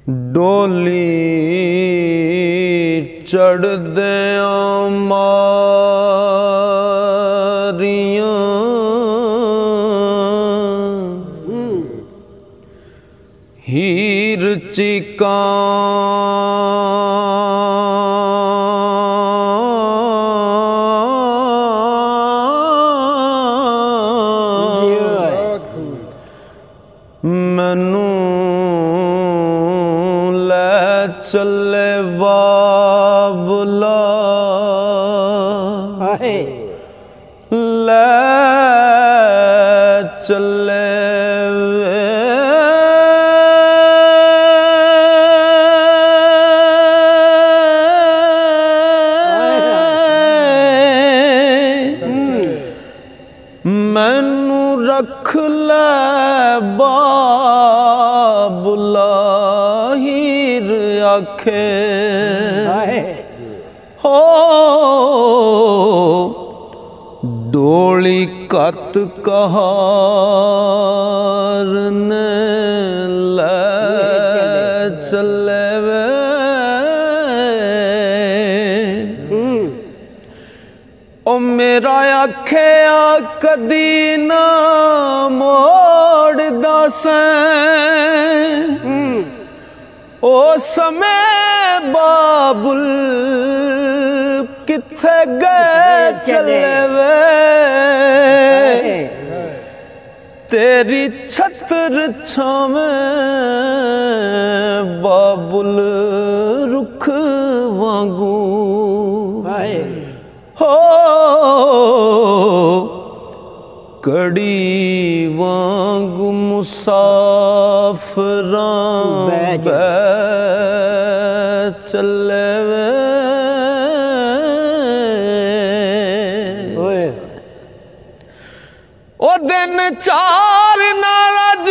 डोली चढ़दे मारियां हीर चिका मैनू ले चले बाबुला ले चले मैनू रख ले बाबुला हीर आखे हो डोली कत कहार ने ले चले वे ओ मेरा आखिया कदी ना मोड़ दसें ओ समय बाबुल किथे गए चले वे तेरी छत्र छावें बाबुल रुख वांगू हो कड़ी वांगू मुसाफरां चले वे ओ दिन चार नाराज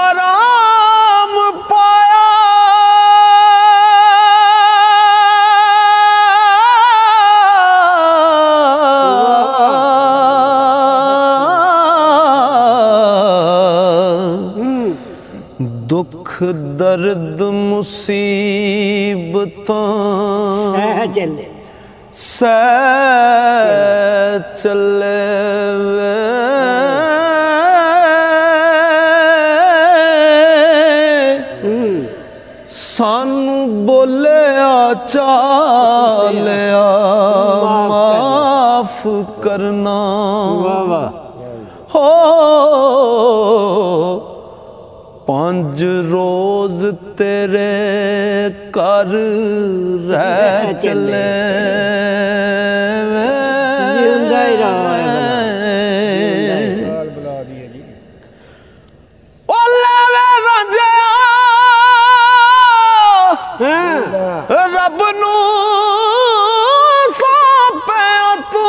आराम पाया दुख दर्द मुसीबतां सह चले वे सानू बोलिया चालिया माफ करना हो 5 रोज तेरे कर रह चले रब नू सौंपिया तू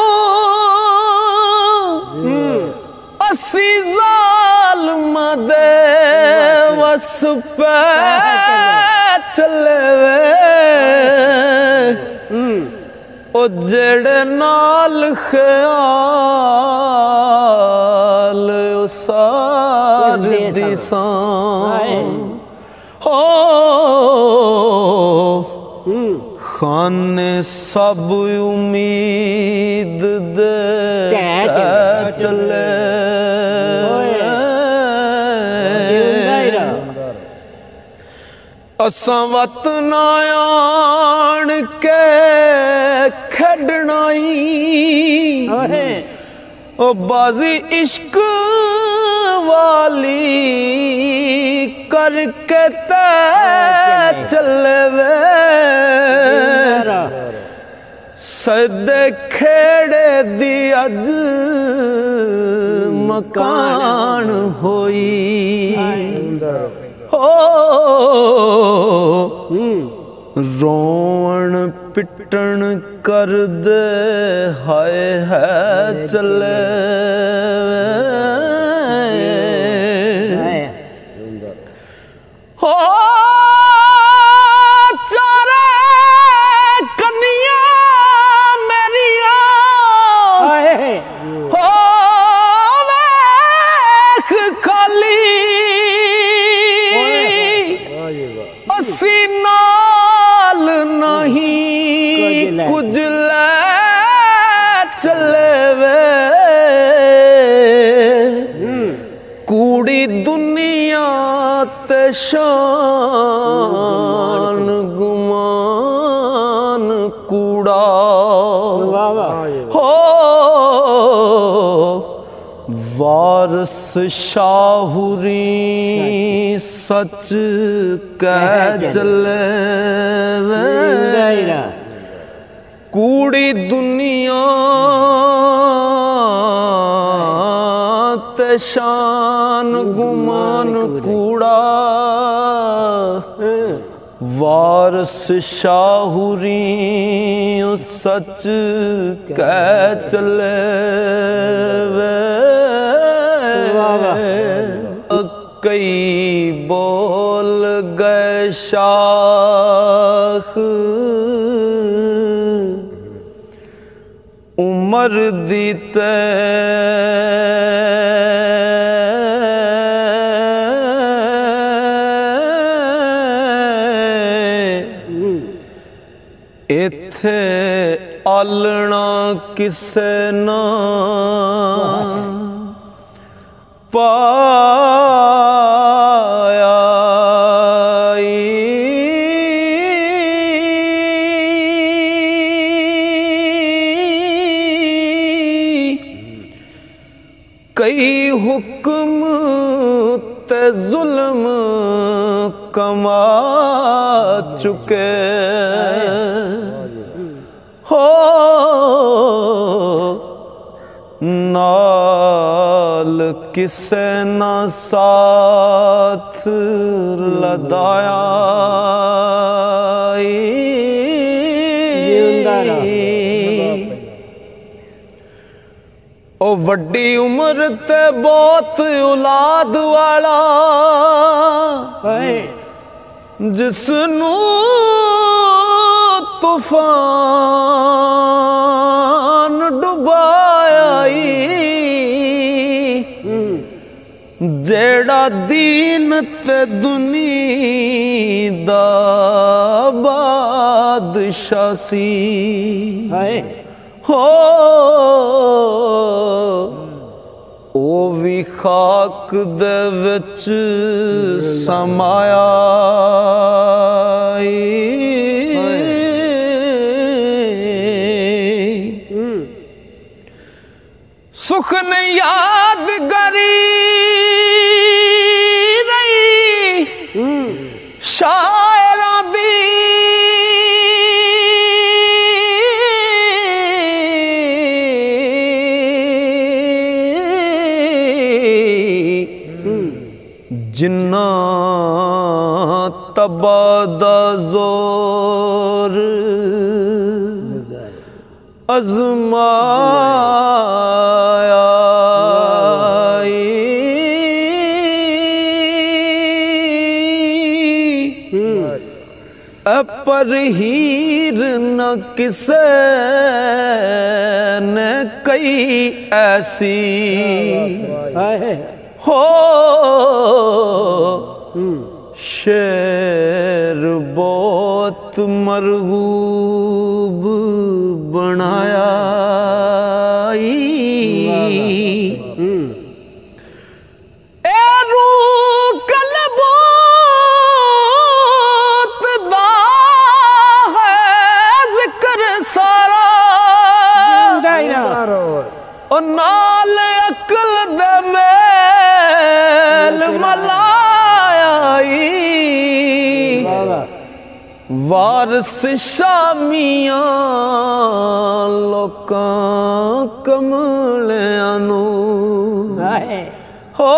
असी ज़ालिमां दे वस पे चले वे ओ जेड़े नाल ख्याल सार दिसां हो खाने सब उम्मीद दे चले असां वत ना आण के खेडनाई ओ बाजी इश्क वाली करके तै चले वे सदे खेड़े दी अज मकान होई हो रोवण पिटन कर दे हाय है चले हो चारे कन्या मेरिया हो दुनिया ते शान गुमान कूड़ा हो वारस शाहुरी सच कह चले कूड़ी दुनिया ते शान गुमान कूड़ा वारस शाहुरी सच कह चले कई बोल गए शाख उमर दी ते इथे आलना किसे ना पाया कई हुक्म ते जुल्म कमा चुके हो नाल किसे ना साथ लदाया ओ वड्डी उम्र ते बहुत औलाद वाला जिसनू तूफान डुबाया जेड़ा दीन ते दुनिया दा बादशाह सी हो ओ भी खाक दे विच समाया सुख ने यादगारी रही शायरां दी जिन्ना तबादा जोर अजमाया पर हीर न किसे ने कई ऐसी हो शेर बहुत मरगूब बनाया और नाल अकल दे मेल मलाया वारस शामियां लोकां कमलियां नू हो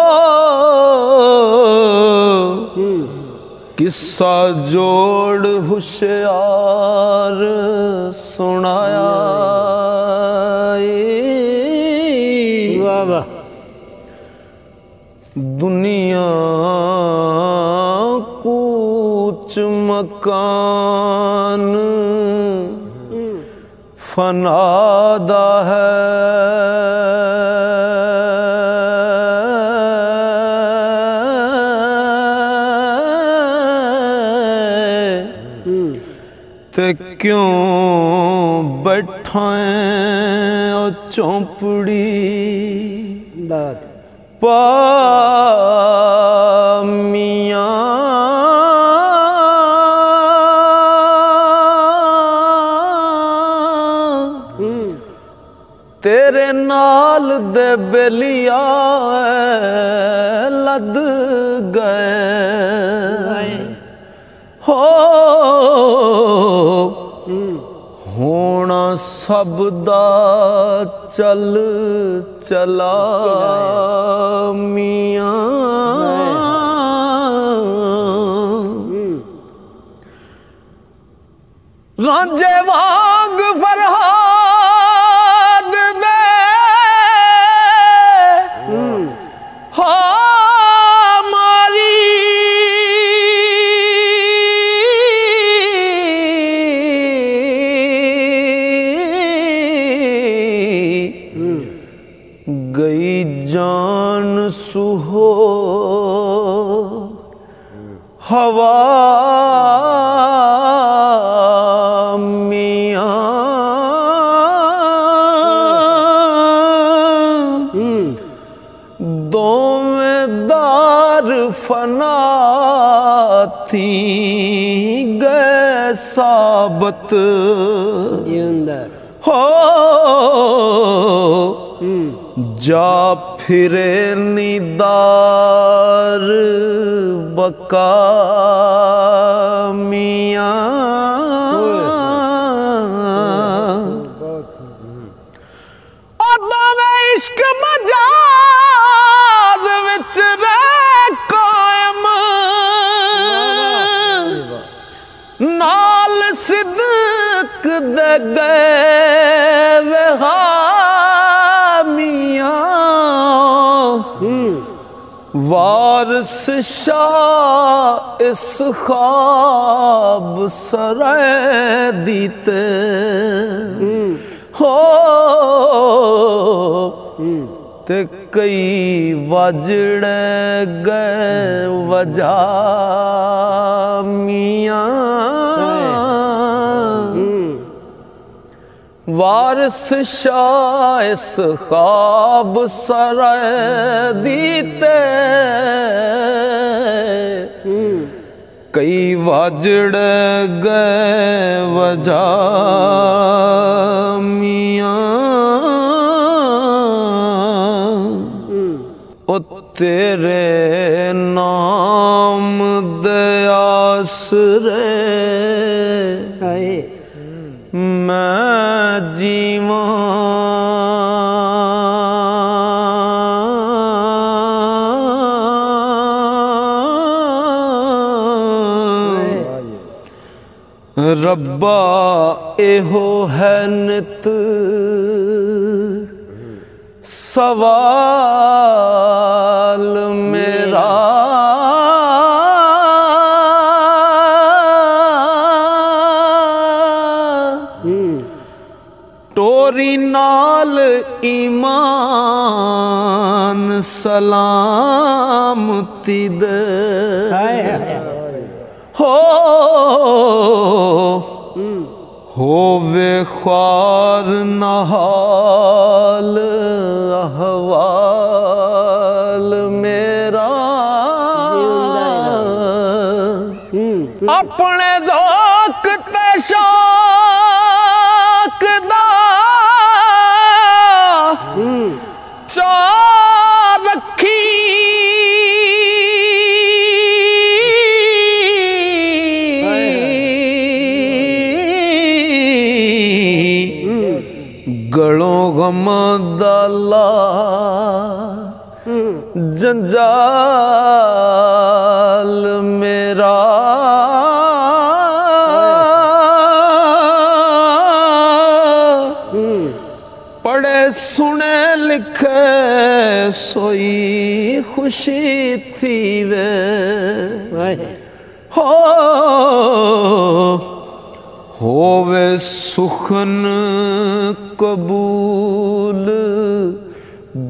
किस्सा जोड़ हुशियार सुनाया दुनिया कूच मकान फनादा है ते क्यों बैठा है ओ चौंपड़ी पामिया तेरे नाल दे बेलिया लद गए हो होना सब दा चल चला मियां रांझे वांग फरहाद दे गई जान सुहो हवा मियां दोवें दार फना थी गए साबत हो जा फिरे निदार बका मियां दोवें इश्क मजाज विच रह कायम नाल सिद्क दे गए वारस शाह इस ख्वाब सराय दीते हो ते कई वजड़े गए वजा मियां वारस शाह इस ख्वाब सराय दीते कई वजड़ गए वजा मियां ओ तेरे नाम दे आसरे मैं जीवा रब्बा एहो है नित सवाल मेरा टोरी नाल ईमान सलामती दे होवे ख्वार नहाल अहवाल मेरा अपने ज़ौक़ ते शौक़ दा चा रखी गलों गम दाला जंजाल मेरा पढ़े सुने लिखे सोई खुशी थी वे होवे सुखन कबूल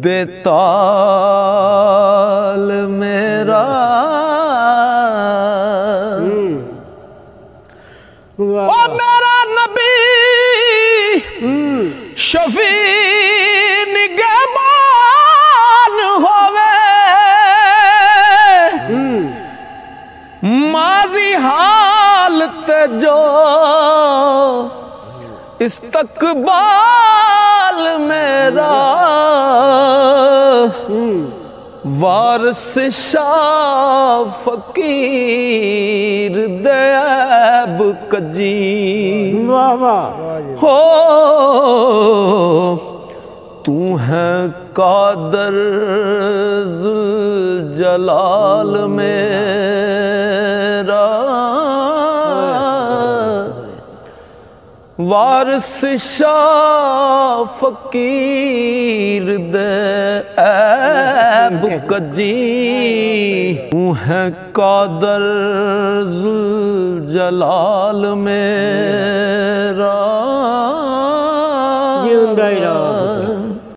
बेताल मेरा ओ मेरा नबी शफी निगहबान होवे इस्तकबाल मेरा वारिस शाह फकीर दैब कजी हो तू है कादर जुल जलाल मेरा वारिस शाह फकीर दैब कजी तू है कादर जुल जलाल मेरा।